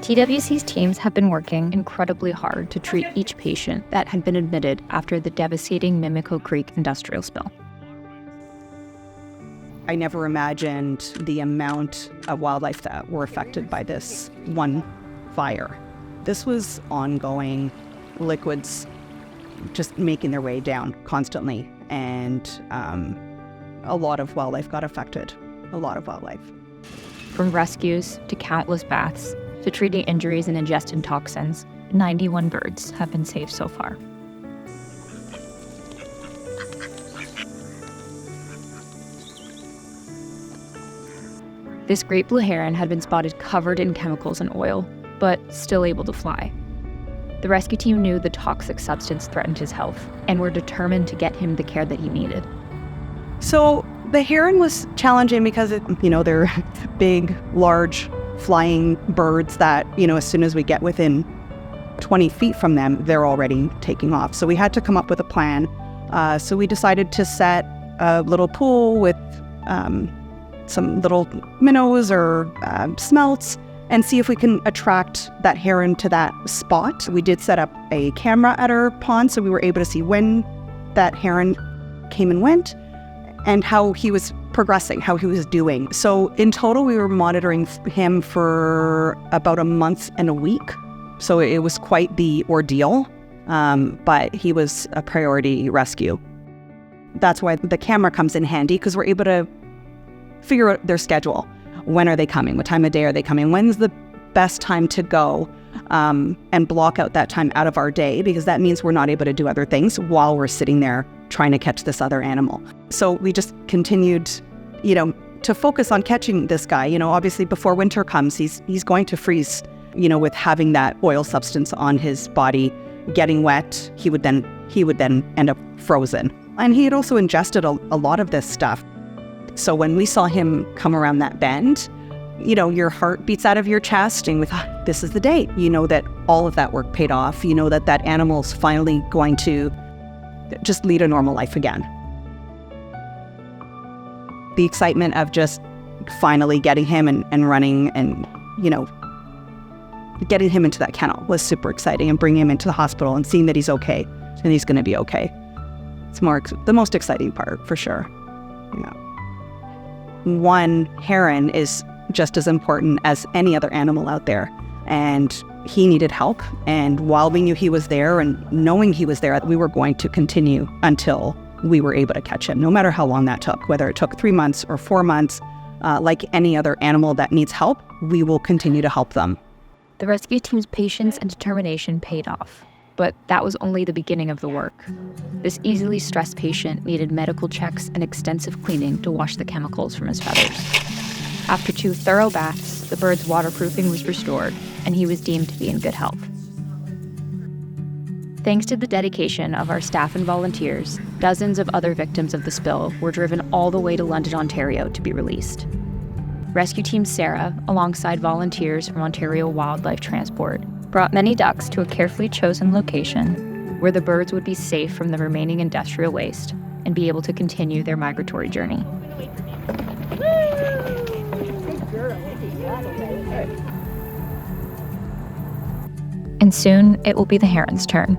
TWC's teams have been working incredibly hard to treat each patient that had been admitted after the devastating Mimico Creek industrial spill. I never imagined the amount of wildlife that were affected by this one fire. This was ongoing, liquids just making their way down constantly, and a lot of wildlife got affected, a lot of wildlife. From rescues to countless baths to treating injuries and ingested toxins, 91 birds have been saved so far. This great blue heron had been spotted covered in chemicals and oil, but still able to fly. The rescue team knew the toxic substance threatened his health and were determined to get him the care that he needed. So the heron was challenging because, they're big, large, flying birds that, as soon as we get within 20 feet from them, they're already taking off. So we had to come up with a plan. So we decided to set a little pool with some little minnows or smelts and see if we can attract that heron to that spot. We did set up a camera at our pond, so we were able to see when that heron came and went and how he was progressing, how he was doing. So in total, we were monitoring him for about a month and a week. So it was quite the ordeal, but he was a priority rescue. That's why the camera comes in handy, because we're able to figure out their schedule. When are they coming? What time of day are they coming? When's the best time to go? And block out that time out of our day, because that means we're not able to do other things while we're sitting there trying to catch this other animal. So we just continued, to focus on catching this guy. Obviously before winter comes, he's going to freeze, with having that oil substance on his body getting wet. He would then end up frozen. And he had also ingested a lot of this stuff. So when we saw him come around that bend, your heart beats out of your chest, and we thought, this is the day. That all of that work paid off. That animal's finally going to just lead a normal life again. The excitement of just finally getting him and running and, getting him into that kennel was super exciting, and bringing him into the hospital and seeing that he's okay and he's going to be okay. It's the most exciting part, for sure. One heron is just as important as any other animal out there, and he needed help. And while we knew he was there and knowing he was there, we were going to continue until we were able to catch him, no matter how long that took, whether it took 3 months or 4 months. Like any other animal that needs help, we will continue to help them. The rescue team's patience and determination paid off, but that was only the beginning of the work. This easily stressed patient needed medical checks and extensive cleaning to wash the chemicals from his feathers. After 2 thorough baths, the bird's waterproofing was restored, and he was deemed to be in good health. Thanks to the dedication of our staff and volunteers, dozens of other victims of the spill were driven all the way to London, Ontario to be released. Rescue Team Sarah, alongside volunteers from Ontario Wildlife Transport, brought many ducks to a carefully chosen location where the birds would be safe from the remaining industrial waste and be able to continue their migratory journey. And soon, it will be the heron's turn.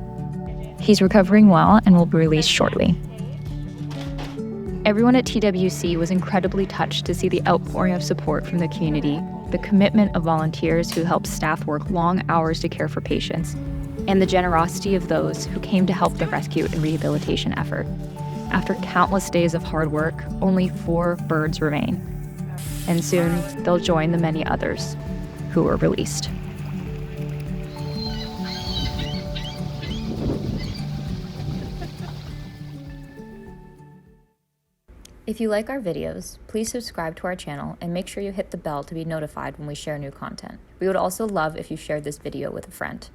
He's recovering well and will be released shortly. Everyone at TWC was incredibly touched to see the outpouring of support from the community, the commitment of volunteers who helped staff work long hours to care for patients, and the generosity of those who came to help the rescue and rehabilitation effort. After countless days of hard work, only 4 birds remain, and soon they'll join the many others who were released. If you like our videos, please subscribe to our channel and make sure you hit the bell to be notified when we share new content. We would also love if you shared this video with a friend.